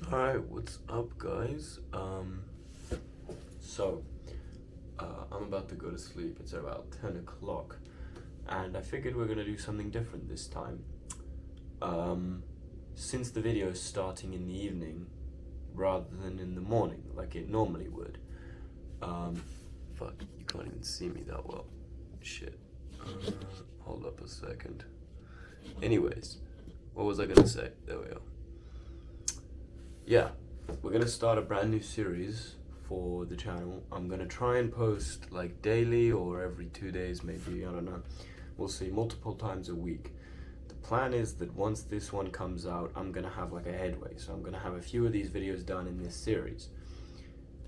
Alright, what's up, guys? So, I'm about to go to sleep. It's about 10 o'clock, and I figured we're gonna do something different this time. Since the video is starting in the evening rather than in the morning, like it normally would. Fuck, you can't even see me that well. Shit. Hold up a second. Anyways, what was I gonna say? There we go. Yeah, we're gonna start a brand new series for the channel. I'm gonna try and post like daily or every 2 days, maybe, I don't know. We'll see, multiple times a week. The plan is that once this one comes out, I'm gonna have like a headway. So I'm gonna have a few of these videos done in this series.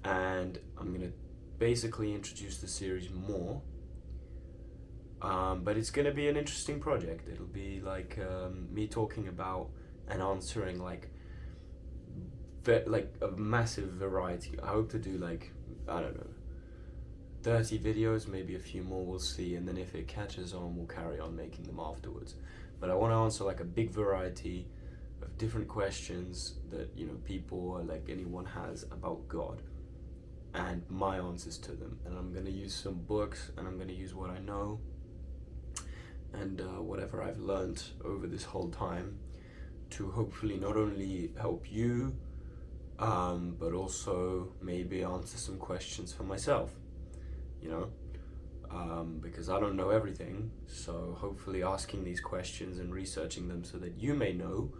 And I'm gonna basically introduce the series more. But it's gonna be an interesting project. It'll be like me talking about and answering like a massive variety. I hope to do like, I don't know, 30 videos, maybe a few more, we'll see, and then if it catches on, we'll carry on making them afterwards. But I want to answer like a big variety of different questions that, you know, people or like anyone has about God, and my answers to them. And I'm going to use some books, and I'm going to use what I know and whatever I've learned over this whole time to hopefully not only help you, but also maybe answer some questions for myself, you know, because I don't know everything. So hopefully asking these questions and researching them so that you may know,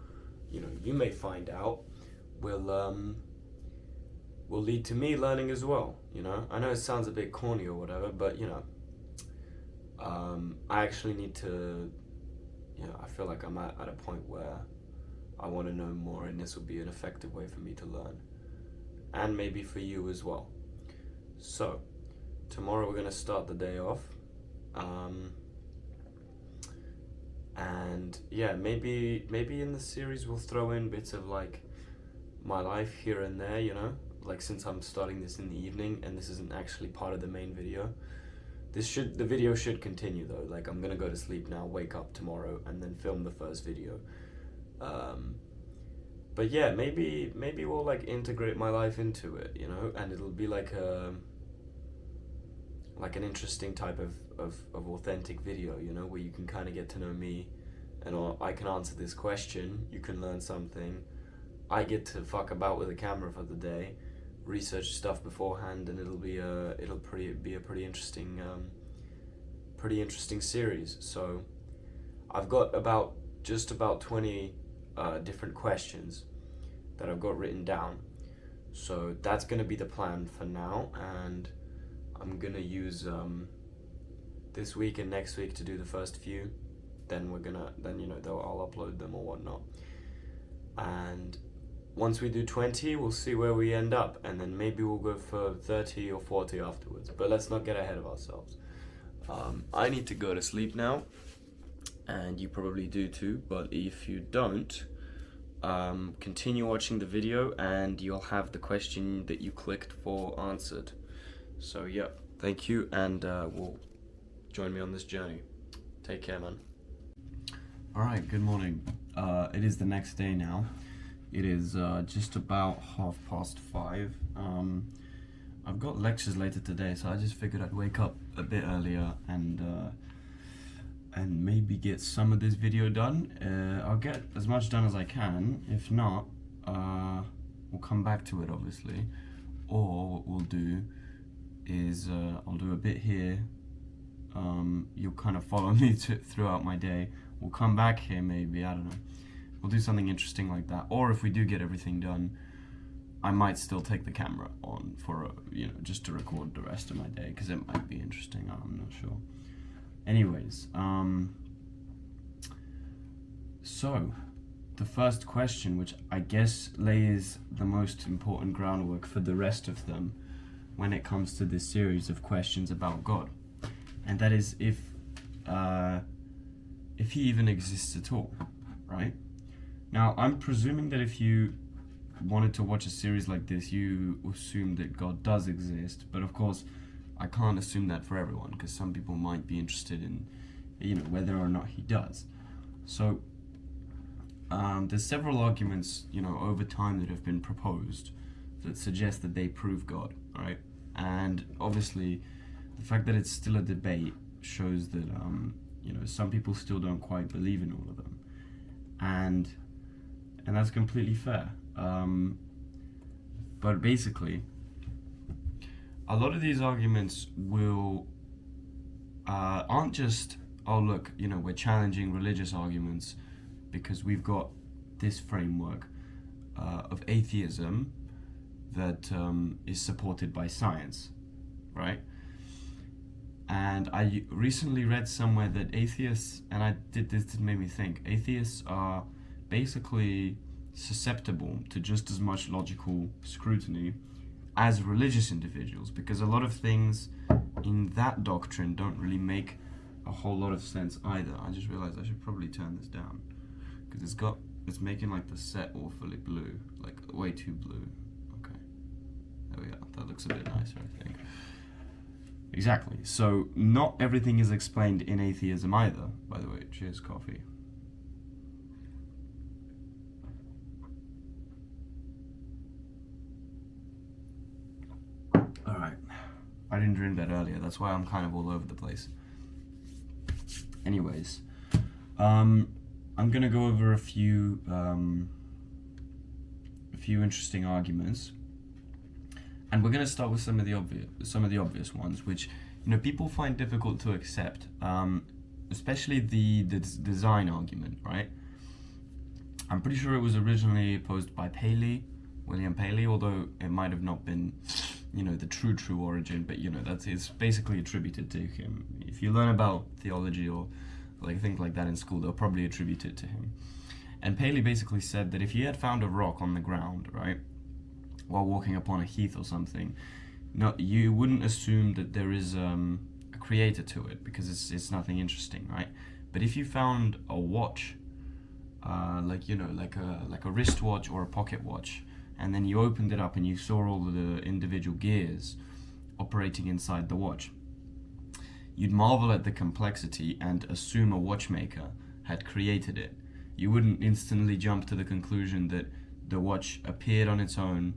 you know, you may find out, will lead to me learning as well, you know. I know it sounds a bit corny or whatever, but you know, I actually need to, you know, I feel like I'm at a point where I want to know more, and this will be an effective way for me to learn, and maybe for you as well. So tomorrow we're going to start the day off, and yeah, maybe in the series we'll throw in bits of like my life here and there, you know, like since I'm starting this in the evening and this isn't actually part of the main video. The video should continue though. Like I'm gonna go to sleep now, wake up tomorrow, and then film the first video. But yeah, maybe we'll like integrate my life into it, you know, and it'll be like an interesting type of authentic video, you know, where you can kind of get to know me, and I can answer this question, you can learn something, I get to fuck about with the camera for the day, research stuff beforehand, and it'll be a pretty interesting series. So I've got just about 20 different questions that I've got written down. So that's gonna be the plan for now, and I'm gonna use this week and next week to do the first few. Then you know, I'll upload them or whatnot. And once we do 20, we'll see where we end up, and then maybe we'll go for 30 or 40 afterwards. But let's not get ahead of ourselves. I need to go to sleep now, and you probably do too, but if you don't, continue watching the video and you'll have the question that you clicked for answered. So yeah, thank you, and will join me on this journey. Take care, man. Alright, good morning. It is the next day now. It is just about 5:30. I've got lectures later today, so I just figured I'd wake up a bit earlier and maybe get some of this video done. I'll get as much done as I can. If not, we'll come back to it, obviously. Or what we'll do is I'll do a bit here. You'll kind of follow me throughout my day. We'll come back here, maybe, I don't know. We'll do something interesting like that. Or if we do get everything done, I might still take the camera on for you know, just to record the rest of my day, because it might be interesting. I'm not sure. Anyways, so the first question, which I guess lays the most important groundwork for the rest of them when it comes to this series of questions about God, and that is if he even exists at all, right? Now, I'm presuming that if you wanted to watch a series like this, you assume that God does exist, but of course, I can't assume that for everyone, because some people might be interested in, you know, whether or not he does. So there's several arguments, over time that have been proposed that suggest that they prove God, right? And obviously, the fact that it's still a debate shows that, some people still don't quite believe in all of them. And that's completely fair. But basically, a lot of these arguments aren't just, oh look, we're challenging religious arguments because we've got this framework of atheism that is supported by science, right? And I recently read somewhere that atheists, and this made me think, atheists are basically susceptible to just as much logical scrutiny as religious individuals, because a lot of things in that doctrine don't really make a whole lot of sense either. I just realized I should probably turn this down, because it's making like the set awfully blue, like way too blue. Okay, there we go. That looks a bit nicer, I think. Exactly. So not everything is explained in atheism either, by the way. Cheers, coffee. Alright. I didn't drink that earlier, that's why I'm kind of all over the place. Anyways, I'm gonna go over a few interesting arguments. And we're going to start with some of the obvious ones, which people find difficult to accept, especially the design argument, right? I'm pretty sure it was originally posed by William Paley, although it might have not been, the true origin, but it's basically attributed to him. If you learn about theology or things like that in school, they'll probably attribute it to him. And Paley basically said that if you had found a rock on the ground, right, while walking upon a heath or something, you wouldn't assume that there is a creator to it, because it's nothing interesting, right? But if you found a watch, like a wristwatch or a pocket watch, and then you opened it up and you saw all the individual gears operating inside the watch, you'd marvel at the complexity and assume a watchmaker had created it. You wouldn't instantly jump to the conclusion that the watch appeared on its own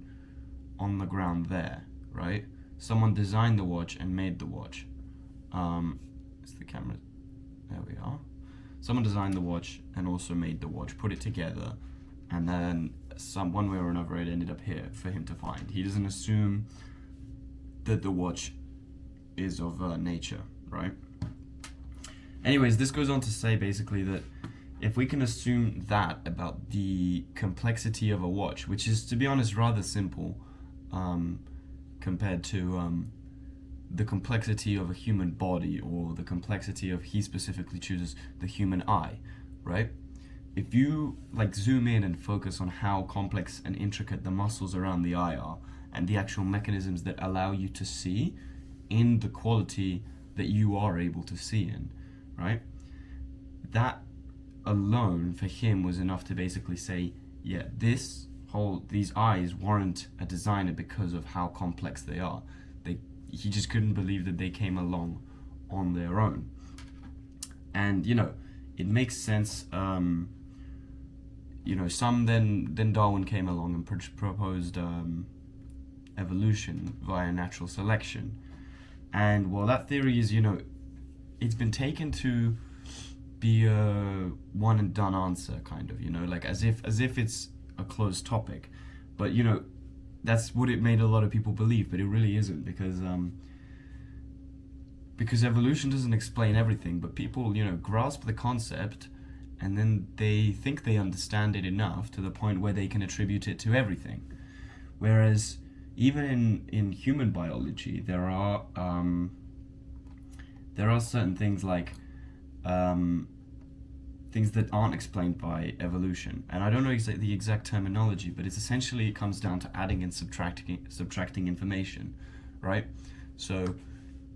on the ground there, right? Someone designed the watch and made the watch. It's the camera. There we are. Someone designed the watch and also made the watch, put it together, and then one way or another it ended up here for him to find. He doesn't assume that the watch is of nature, right? Anyways, this goes on to say basically that if we can assume that about the complexity of a watch, which is, to be honest, rather simple, compared to the complexity of a human body, or the complexity of, he specifically chooses, the human eye, right? If you zoom in and focus on how complex and intricate the muscles around the eye are, and the actual mechanisms that allow you to see in the quality that you are able to see in, right? That alone for him was enough to basically say, yeah, these eyes warrant a designer because of how complex they are. He just couldn't believe that they came along on their own. And it makes sense. Some then Darwin came along and proposed evolution via natural selection. And well, that theory is, it's been taken to be a one and done answer, kind of, as if it's a closed topic. But that's what it made a lot of people believe, but it really isn't, because evolution doesn't explain everything, but people grasp the concept, and then they think they understand it enough to the point where they can attribute it to everything. Whereas even in human biology, there are certain things like things that aren't explained by evolution. And I don't know the exact terminology, but it comes down to adding and subtracting information, right? So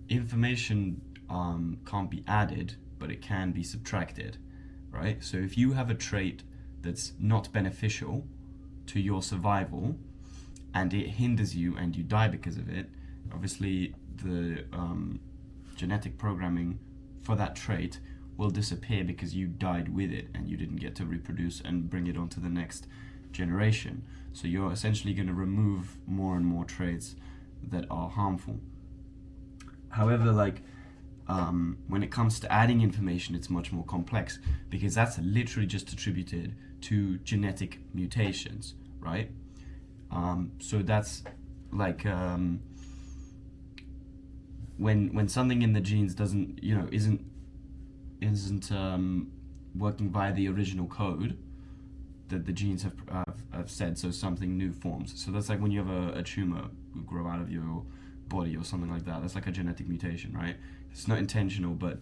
information can't be added, but it can be subtracted, right? So if you have a trait that's not beneficial to your survival, and it hinders you and you die because of it, obviously the genetic programming for that trait will disappear because you died with it and you didn't get to reproduce and bring it on to the next generation. So you're essentially going to remove more and more traits that are harmful. However, when it comes to adding information, it's much more complex, because that's literally just attributed to genetic mutations, right? So that's like when something in the genes isn't working via the original code that the genes have said, so something new forms. So that's like when you have a tumor grow out of your body or something like that. That's like a genetic mutation, right? It's not intentional, but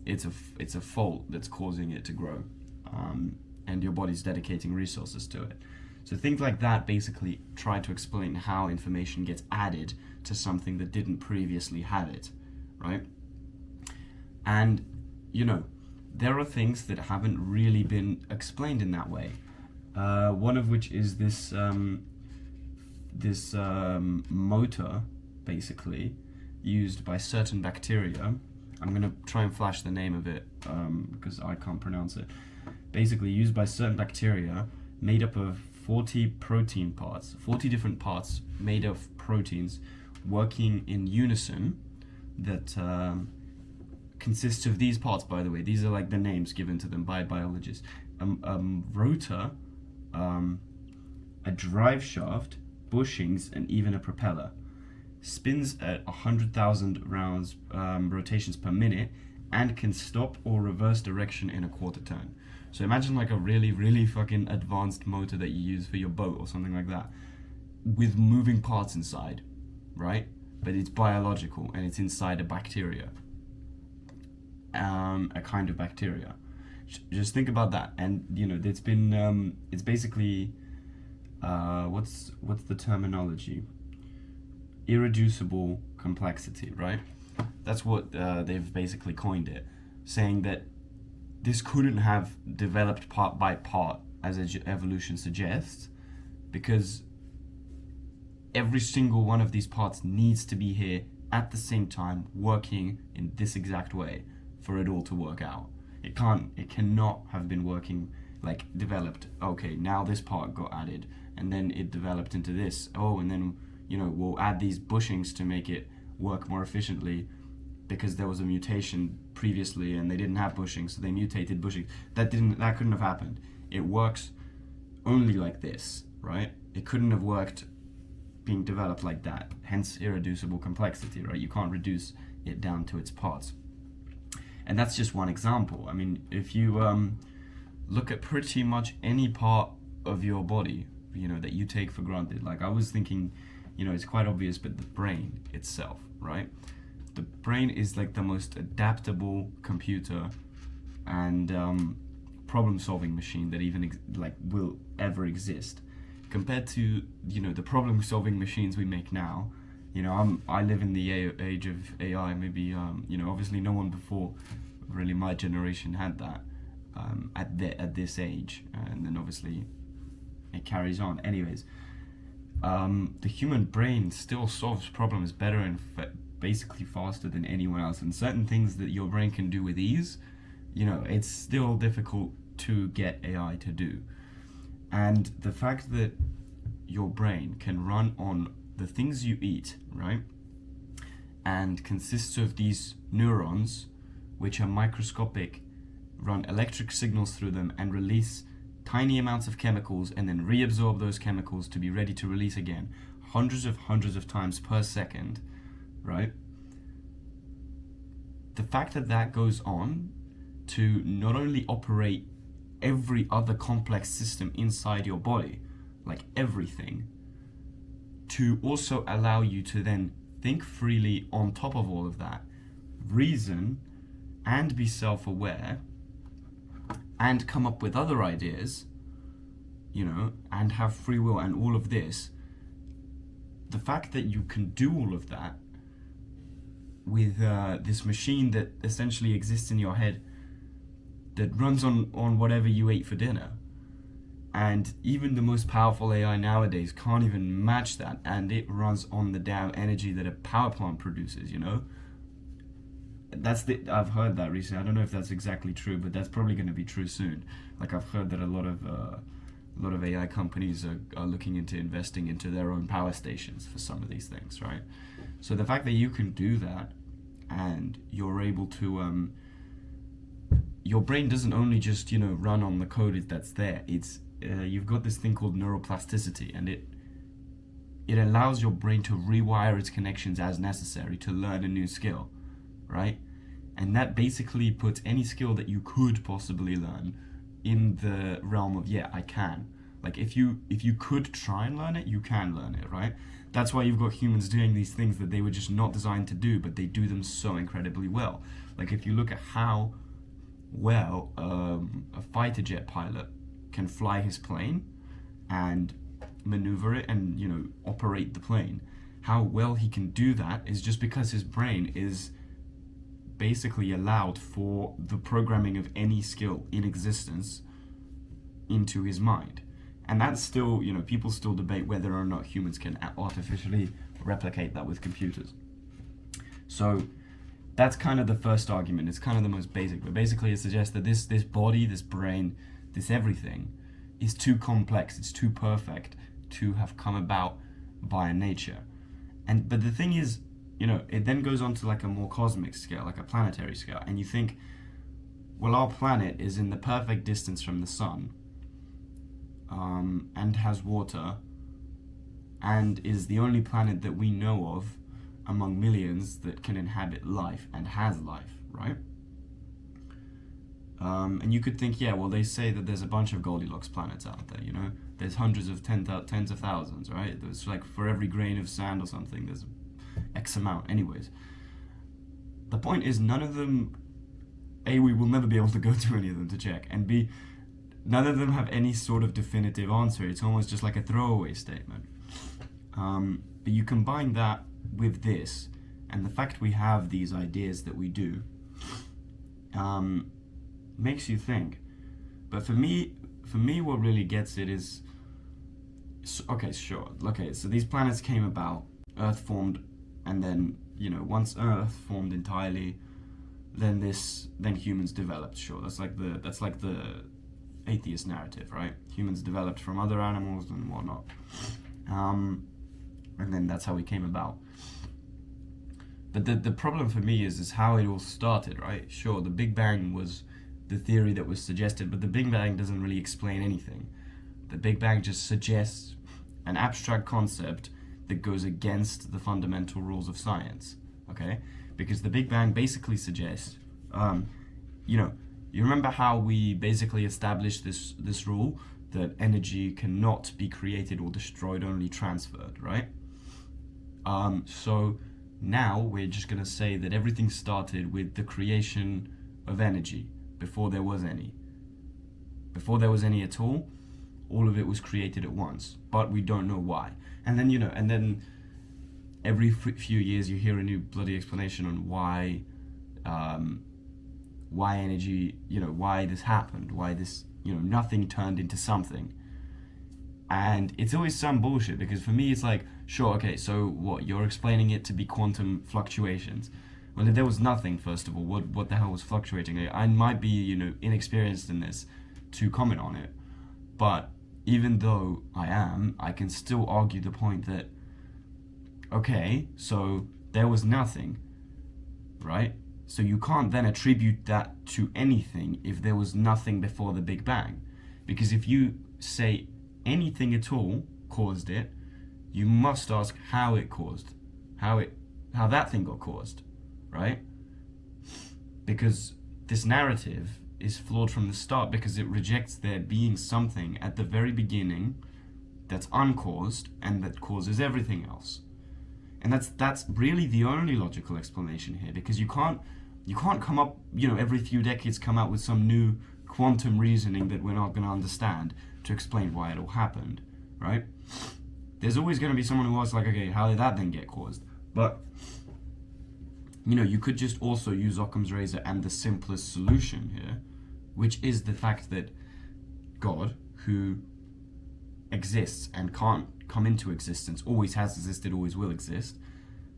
it's a fault that's causing it to grow, and your body's dedicating resources to it. So things like that basically try to explain how information gets added to something that didn't previously have it, right? And there are things that haven't really been explained in that way. One of which is this motor, basically, used by certain bacteria. I'm going to try and flash the name of it because I can't pronounce it. Basically, used by certain bacteria, made up of 40 protein parts, 40 different parts made of proteins working in unison, that consists of these parts, by the way. These are like the names given to them by biologists. Rotor, a drive shaft, bushings, and even a propeller. Spins at 100,000 rounds rotations per minute, and can stop or reverse direction in a quarter turn. So imagine like a really, really fucking advanced motor that you use for your boat or something like that, with moving parts inside, right? But it's biological and it's inside a bacteria, a kind of bacteria. Just think about that. And it's been it's basically what's the terminology? Irreducible complexity, right? That's what they've basically coined it, saying that this couldn't have developed part by part as evolution suggests, because every single one of these parts needs to be here at the same time, working in this exact way for it all to work out. It cannot have been working, like developed, okay, now this part got added, and then it developed into this, and then we'll add these bushings to make it work more efficiently, because there was a mutation previously and they didn't have bushings, so they mutated bushings. That couldn't have happened. It works only like this, right? It couldn't have worked being developed like that. Hence irreducible complexity, right? You can't reduce it down to its parts. And that's just one example. I mean, if you look at pretty much any part of your body, that you take for granted. Like I was thinking, it's quite obvious, but the brain itself, right? The brain is like the most adaptable computer and problem-solving machine that even will ever exist. Compared to the problem-solving machines we make now, I live in the age of AI. Maybe obviously no one before really my generation had that at this age, and then obviously it carries on. Anyways, the human brain still solves problems better and basically faster than anyone else, and certain things that your brain can do with ease, it's still difficult to get AI to do. And the fact that your brain can run on the things you eat, right, and consists of these neurons, which are microscopic, run electric signals through them and release tiny amounts of chemicals, and then reabsorb those chemicals to be ready to release again hundreds of times per second, right? The fact that goes on to not only operate every other complex system inside your body, like everything, to also allow you to then think freely on top of all of that, reason, and be self-aware, and come up with other ideas, and have free will and all of this. The fact that you can do all of that with this machine that essentially exists in your head, that runs on whatever you ate for dinner, and even the most powerful AI nowadays can't even match that, and it runs on the damn energy that a power plant produces, I've heard that recently. I don't know if that's exactly true, but that's probably going to be true soon. Like I've heard that a lot of AI companies are looking into investing into their own power stations for some of these things, right? So the fact that you can do that, and you're able to your brain doesn't only just run on the code that's there. It's you've got this thing called neuroplasticity, and it allows your brain to rewire its connections as necessary to learn a new skill, right? And that basically puts any skill that you could possibly learn in the realm of, yeah, I can. Like if you could try and learn it, you can learn it, right? That's why you've got humans doing these things that they were just not designed to do, but they do them so incredibly well. Like if you look at how well a fighter jet pilot can fly his plane and maneuver it and operate the plane, how well he can do that is just because his brain is basically allowed for the programming of any skill in existence into his mind. And that's still, people still debate whether or not humans can artificially replicate that with computers. So that's kind of the first argument. It's kind of the most basic, but basically it suggests that this body, this brain, this everything is too complex, it's too perfect to have come about via nature. But the thing is, it then goes on to like a more cosmic scale, like a planetary scale, and you think, well, our planet is in the perfect distance from the sun, and has water, and is the only planet that we know of among millions that can inhabit life and has life, right? And you could think, yeah, well, they say that there's a bunch of Goldilocks planets out there, there's hundreds of tens of thousands, right? There's like for every grain of sand or something, there's X amount. Anyways, the point is, none of them, A, we will never be able to go to any of them to check, and B, none of them have any sort of definitive answer. It's almost just like a throwaway statement. But you combine that with this, and the fact we have these ideas that we do, makes you think. But for me, what really gets it is, okay, sure. Okay, so these planets came about, Earth formed, and then, once Earth formed entirely, then humans developed. Sure, that's like the atheist narrative, right? Humans developed from other animals and whatnot, and then that's how we came about. But the problem for me is how it all started, right? Sure, the Big Bang was the theory that was suggested, but the Big Bang doesn't really explain anything. The Big Bang just suggests an abstract concept that goes against the fundamental rules of science, okay? Because the Big Bang basically suggests, you remember how we basically established this rule that energy cannot be created or destroyed, only transferred, right? So now we're just going to say that everything started with the creation of energy before there was any. Before there was any at all of it was created at once, but we don't know why. And then, every few years you hear a new bloody explanation on why energy, why this happened, why this, nothing turned into something. And it's always some bullshit, because for me it's like, sure, okay, so what, you're explaining it to be quantum fluctuations. Well, if there was nothing, first of all, what the hell was fluctuating? I might be, inexperienced in this to comment on it, but even though I can still argue the point that, okay, so there was nothing, right? So you can't then attribute that to anything if there was nothing before the Big Bang. Because if you say anything at all caused it, you must ask how it caused, how that thing got caused, right? Because this narrative is flawed from the start, because it rejects there being something at the very beginning that's uncaused and that causes everything else. And that's really the only logical explanation here, because you can't come up, every few decades come out with some new quantum reasoning that we're not going to understand to explain why it all happened, right? There's always going to be someone who asks, like, okay, how did that then get caused? But you could just also use Occam's razor and the simplest solution here, which is the fact that God, who exists and can't come into existence, always has existed, always will exist,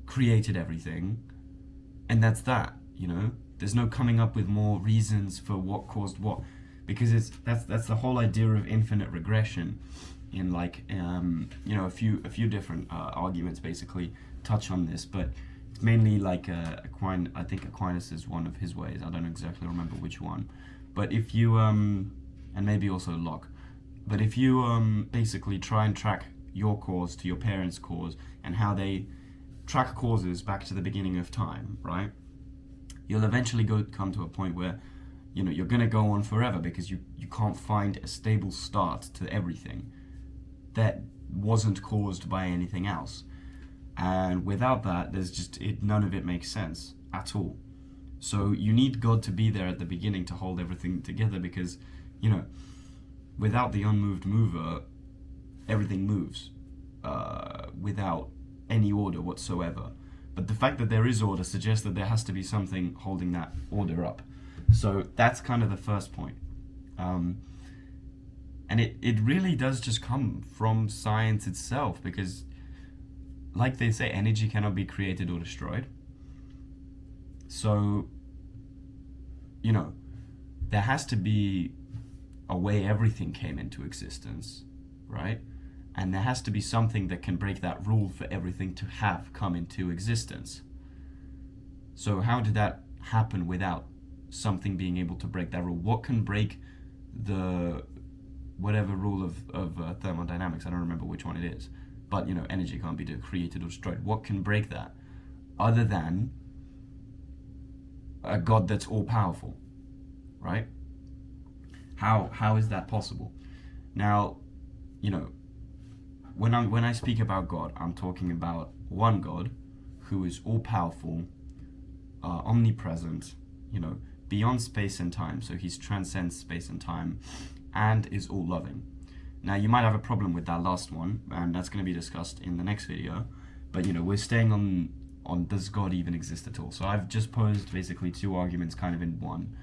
created everything, and that's that. you know? There's no coming up with more reasons for what caused what, because that's the whole idea of infinite regression. In like you know, a few different arguments basically touch on this, but it's mainly like I think Aquinas is one of his ways. I don't exactly remember which one, but if you and maybe also Locke, but if you basically try and track your cause to your parents' cause and how they track causes back to the beginning of time, right? You'll eventually come to a point where, you know, you're going to go on forever because you can't find a stable start to everything that wasn't caused by anything else. And without that, none of it makes sense at all. So you need God to be there at the beginning to hold everything together, because, you know, without the unmoved mover, everything moves without any order whatsoever. But the fact that there is order suggests that there has to be something holding that order up. So that's kind of the first point. And it really does just come from science itself, because, like they say, energy cannot be created or destroyed. So, you know, there has to be a way everything came into existence, right? And there has to be something that can break that rule for everything to have come into existence. So how did that happen without something being able to break that rule? What can break the whatever rule of thermodynamics? I don't remember which one it is. But, you know, energy can't be created or destroyed. What can break that other than a God that's all-powerful, right? How is that possible? Now, you know, when I speak about God, I'm talking about one God who is all-powerful, omnipresent, you know, beyond space and time. So he transcends space and time, and is all-loving. Now, you might have a problem with that last one, and that's going to be discussed in the next video. But, you know, we're staying on does God even exist at all? So I've just posed basically two arguments kind of in one.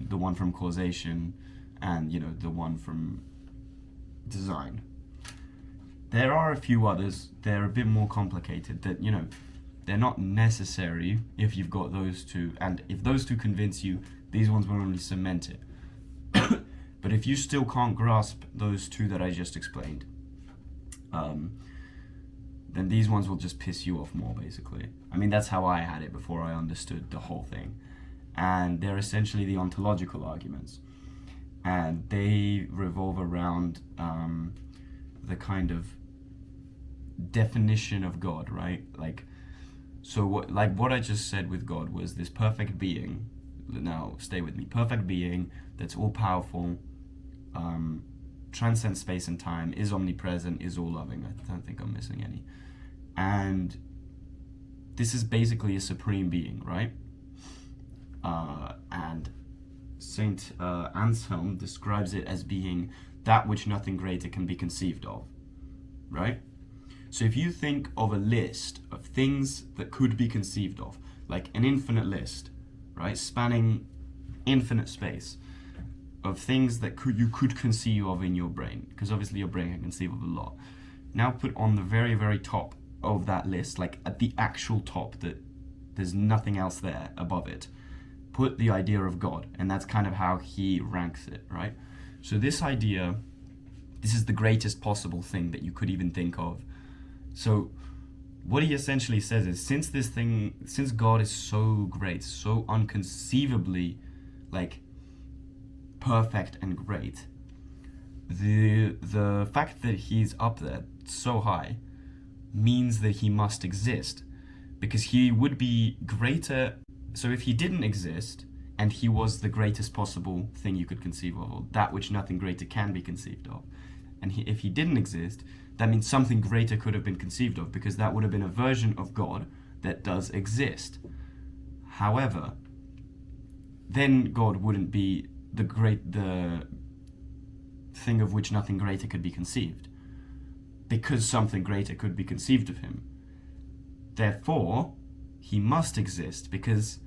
The one from causation and, you know, the one from design. There are a few others. They're a bit more complicated that, you know, they're not necessary if you've got those two. And if those two convince you, these ones will only cement it. But if you still can't grasp those two that I just explained, then these ones will just piss you off more, basically. I mean, that's how I had it before I understood the whole thing. And they're essentially the ontological arguments. And they revolve around the kind of definition of God, right? What I just said with God was this perfect being. Now, stay with me. Perfect being that's all-powerful, transcends space and time, is omnipresent, is all-loving. I don't think I'm missing any. And this is basically a supreme being, right? And Saint Anselm describes it as being that which nothing greater can be conceived of, right? So if you think of a list of things that could be conceived of, like an infinite list, right, spanning infinite space of things that you could conceive of in your brain, because obviously your brain can conceive of a lot. Now put on the very, very top of that list, like at the actual top, that there's nothing else there above it, put the idea of God, and that's kind of how he ranks it, right? So this idea, this is the greatest possible thing that you could even think of. So what he essentially says is, since God is so great, so unconceivably like perfect and great, the fact that he's up there so high means that he must exist, because he would be greater. So if he didn't exist and he was the greatest possible thing you could conceive of, or that which nothing greater can be conceived of, and if he didn't exist, that means something greater could have been conceived of, because that would have been a version of God that does exist. However, then God wouldn't be the thing of which nothing greater could be conceived, because something greater could be conceived of him. Therefore, he must exist, because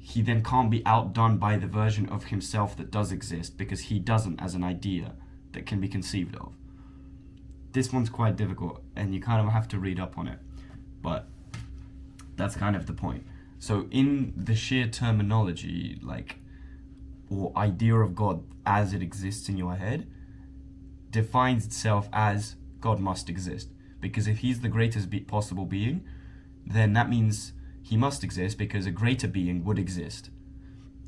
he then can't be outdone by the version of himself that does exist, because he doesn't as an idea that can be conceived of. This one's quite difficult, and you kind of have to read up on it, but that's kind of the point. So in the sheer terminology, like, or idea of God as it exists in your head, defines itself as God must exist. Because if he's the greatest possible being, then that means he must exist because a greater being would exist.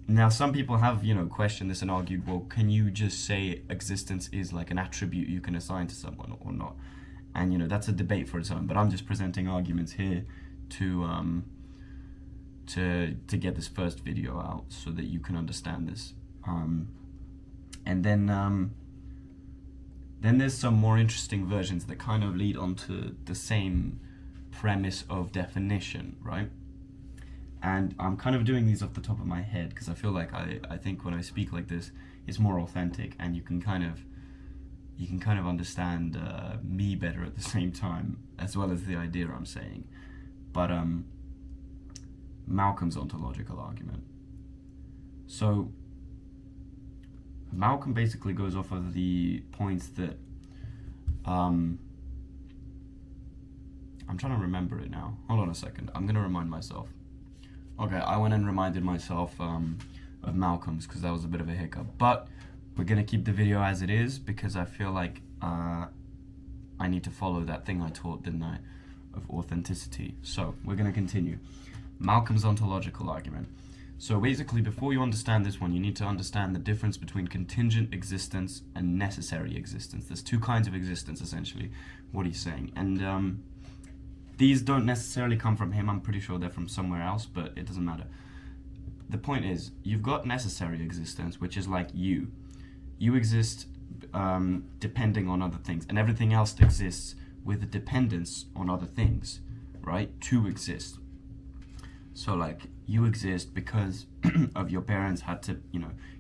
Now, some people have, questioned this and argued, well, can you just say existence is like an attribute you can assign to someone or not? And, that's a debate for its own, but I'm just presenting arguments here to get this first video out so that you can understand this. And then there's some more interesting versions that kind of lead onto the same premise of definition, right? And I'm kind of doing these off the top of my head because I feel like I think when I speak like this, it's more authentic, and you can kind of understand me better at the same time, as well as the idea I'm saying. But Malcolm's ontological argument. So Malcom basically goes off of the points that I'm trying to remember it now. Hold on a second. I'm gonna remind myself. Okay, I went and reminded myself of Malcolm's because that was a bit of a hiccup. But we're gonna keep the video as it is because I feel like I need to follow that thing I taught, didn't I, of authenticity. So we're gonna continue. Malcolm's ontological argument. So basically, before you understand this one, you need to understand the difference between contingent existence and necessary existence. There's two kinds of existence, essentially, what he's saying. And these don't necessarily come from him. I'm pretty sure they're from somewhere else, but it doesn't matter. The point is, you've got necessary existence, which is like you. You exist depending on other things, and everything else exists with a dependence on other things, right? To exist. So like, you exist because of your parents had to,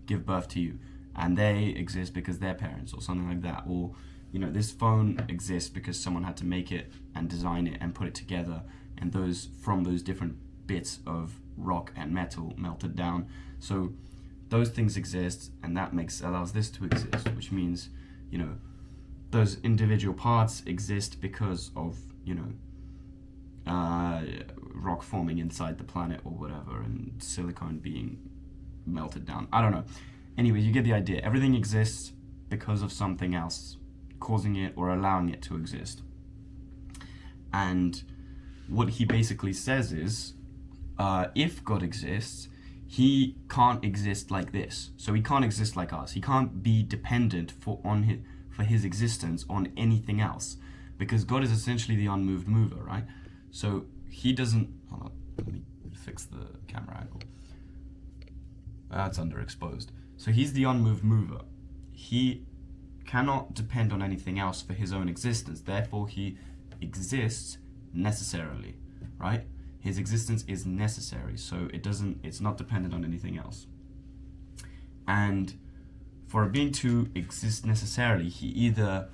give birth to you, and they exist because their parents, or something like that. Or, this phone exists because someone had to make it and design it and put it together, and from those different bits of rock and metal melted down. So those things exist, and that allows this to exist, which means, those individual parts exist because of, rock forming inside the planet or whatever, and silicone being melted down. I don't know. Anyways, you get the idea. Everything exists because of something else causing it or allowing it to exist. And what he basically says is, if God exists, he can't exist like this. So he can't exist like us. He can't be dependent for his existence on anything else, because God is essentially the unmoved mover, right? So he doesn't... Hold on, let me fix the camera angle. That's underexposed. So he's the unmoved mover. He cannot depend on anything else for his own existence. Therefore, he exists necessarily, right? His existence is necessary, so it's not dependent on anything else. And for a being to exist necessarily, he either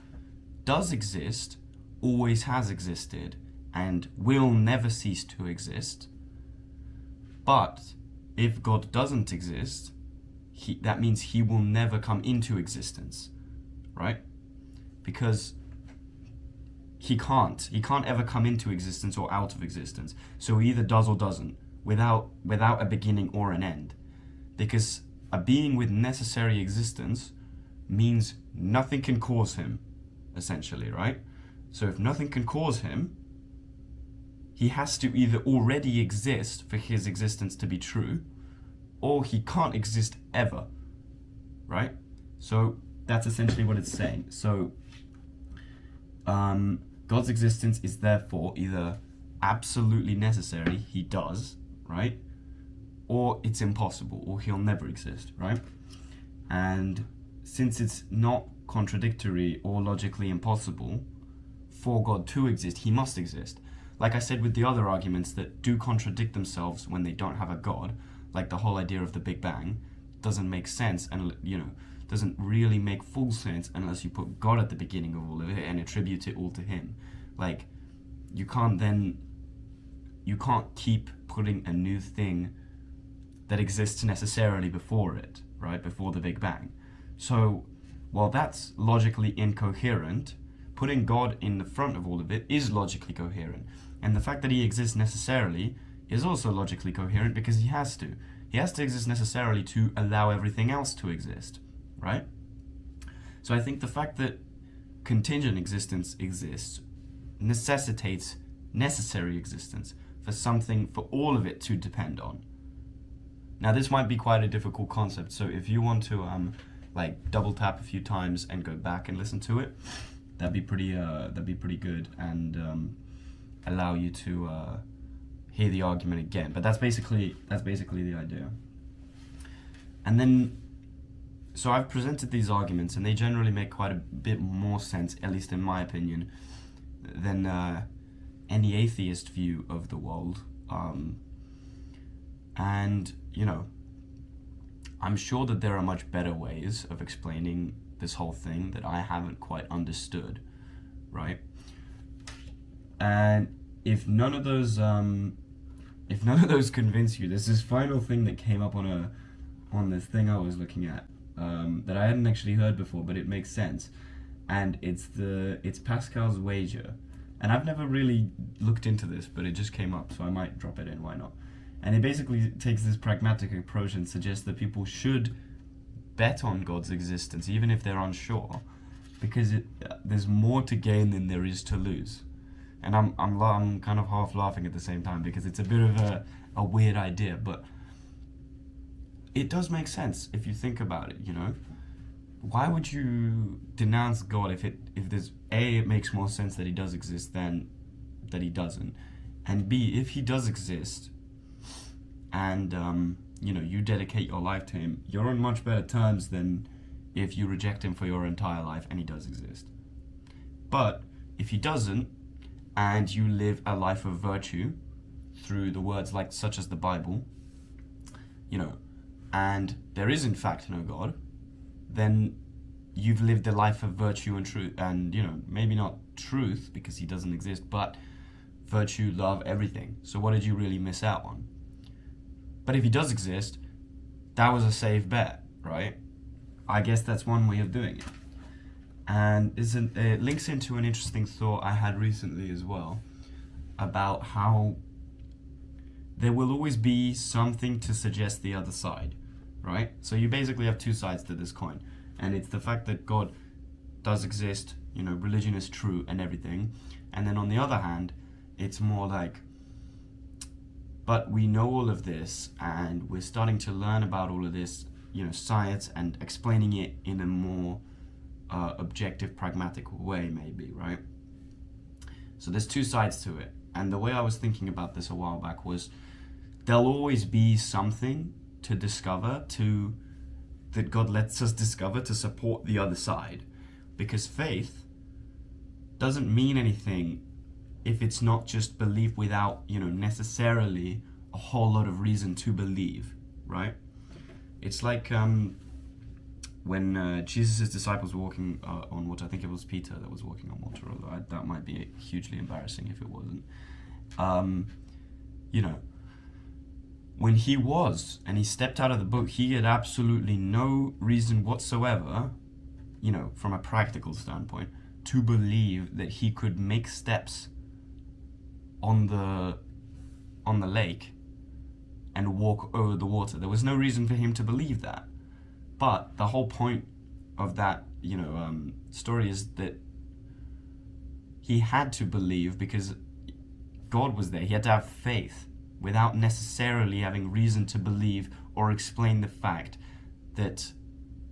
does exist, always has existed, and will never cease to exist. But if God doesn't exist, that means he will never come into existence, right? Because he can't ever come into existence or out of existence. So he either does or doesn't, without a beginning or an end. Because a being with necessary existence means nothing can cause him, essentially, right? So if nothing can cause him, he has to either already exist for his existence to be true, or he can't exist ever, right? So that's essentially what it's saying. So God's existence is therefore either absolutely necessary, he does, right? Or it's impossible, or he'll never exist, right? And since it's not contradictory or logically impossible for God to exist, he must exist. Like I said with the other arguments that do contradict themselves when they don't have a God, like the whole idea of the Big Bang, doesn't make sense and, doesn't really make full sense unless you put God at the beginning of all of it and attribute it all to him. Like, you can't keep putting a new thing that exists necessarily before it, right? Before the Big Bang. So, while that's logically incoherent, putting God in the front of all of it is logically coherent. And the fact that he exists necessarily is also logically coherent because he has to. He has to exist necessarily to allow everything else to exist, right? So I think the fact that contingent existence exists necessitates necessary existence for something for all of it to depend on. Now this might be quite a difficult concept, so if you want to like double tap a few times and go back and listen to it, that'd be pretty good, and allow you to hear the argument again. But that's basically the idea. And then, so I've presented these arguments, and they generally make quite a bit more sense, at least in my opinion, than any atheist view of the world. And, you know, I'm sure that there are much better ways of explaining this whole thing that I haven't quite understood, right? And if none of those convince you, there's this final thing that came up on this thing I was looking at, that I hadn't actually heard before, but it makes sense. And it's Pascal's wager. And I've never really looked into this, but it just came up, so I might drop it in, why not? And it basically takes this pragmatic approach and suggests that people should bet on God's existence, even if they're unsure, because there's more to gain than there is to lose. And I'm kind of half laughing at the same time, because it's a bit of a weird idea, but it does make sense if you think about it, you know? Why would you denounce God if there's A, it makes more sense that he does exist than that he doesn't, and B, if he does exist and you know, you dedicate your life to him, you're on much better terms than if you reject him for your entire life and he does exist. But if he doesn't, and you live a life of virtue through the words like such as the Bible, you know, and there is in fact no God, then you've lived a life of virtue and truth, and, you know, maybe not truth because he doesn't exist, but virtue, love, everything. So what did you really miss out on? But if he does exist, that was a safe bet, right? I guess that's one way of doing it. And it links into an interesting thought I had recently as well, about how there will always be something to suggest the other side, right? So you basically have two sides to this coin, and it's the fact that God does exist, you know, religion is true and everything, and then on the other hand, it's more like, but we know all of this, and we're starting to learn about all of this, you know, science, and explaining it in a more objective, pragmatic way, maybe, right? So there's two sides to it, and the way I was thinking about this a while back was, there'll always be something to discover, that God lets us discover to support the other side, because faith doesn't mean anything if it's not just belief without, you know, necessarily a whole lot of reason to believe, right? It's like when Jesus' disciples were walking on water. I think it was Peter that was walking on water, although that might be hugely embarrassing if it wasn't. You know, when he stepped out of the boat, he had absolutely no reason whatsoever, you know, from a practical standpoint, to believe that he could make steps on the lake and walk over the water. There was no reason for him to believe that. But the whole point of that, you know, story is that he had to believe because God was there. He had to have faith without necessarily having reason to believe or explain the fact that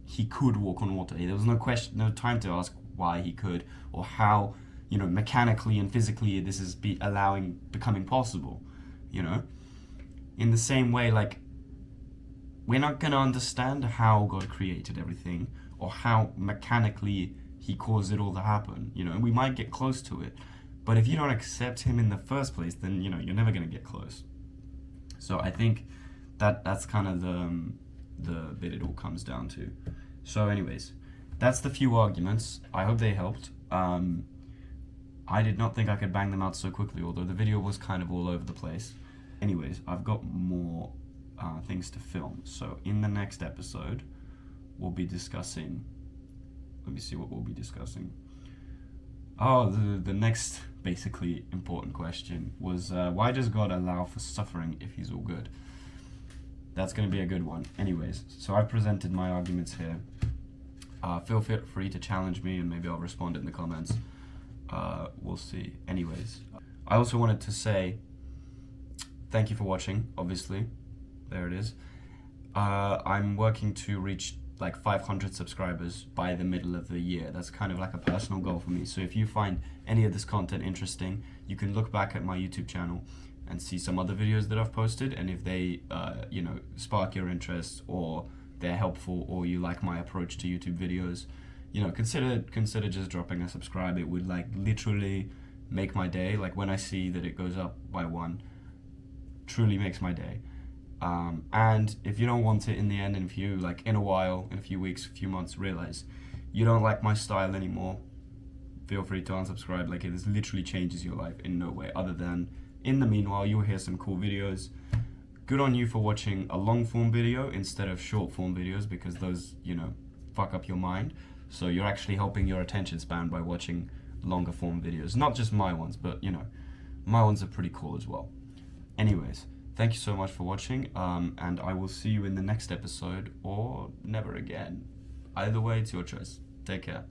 he could walk on water. There was no time to ask why he could, or how, you know, mechanically and physically this is becoming possible, you know? In the same way, like, we're not going to understand how God created everything, or how mechanically he caused it all to happen, you know? And we might get close to it, but if you don't accept him in the first place, then, you know, you're never going to get close. So I think that's kind of the bit it all comes down to. So anyways, that's the few arguments. I hope they helped. I did not think I could bang them out so quickly, although the video was kind of all over the place. Anyways, I've got more things to film. So in the next episode, we'll be discussing... Let me see what we'll be discussing. Oh, the next basically important question was, why does God allow for suffering if he's all good? That's going to be a good one. Anyways, so I've presented my arguments here. Feel free to challenge me and maybe I'll respond in the comments. We'll see. Anyways, I also wanted to say thank you for watching, obviously. There it is. I'm working to reach like 500 subscribers by the middle of the year. That's kind of like a personal goal for me. So if you find any of this content interesting, you can look back at my YouTube channel and see some other videos that I've posted, and if they spark your interest or they're helpful or you like my approach to YouTube videos, consider just dropping a subscribe. It would like literally make my day. Like when I see that it goes up by 1, truly makes my day. And if you don't want it in the end, and if you like in a while, in a few weeks, a few months, realize you don't like my style anymore, feel free to unsubscribe. Like it literally changes your life in no way other than in the meanwhile you'll hear some cool videos. Good on you for watching a long form video instead of short form videos, because those fuck up your mind. So you're actually helping your attention span by watching longer form videos, not just my ones, but my ones are pretty cool as well. Anyways, thank you so much for watching, and I will see you in the next episode or never again. Either way, it's your choice. Take care.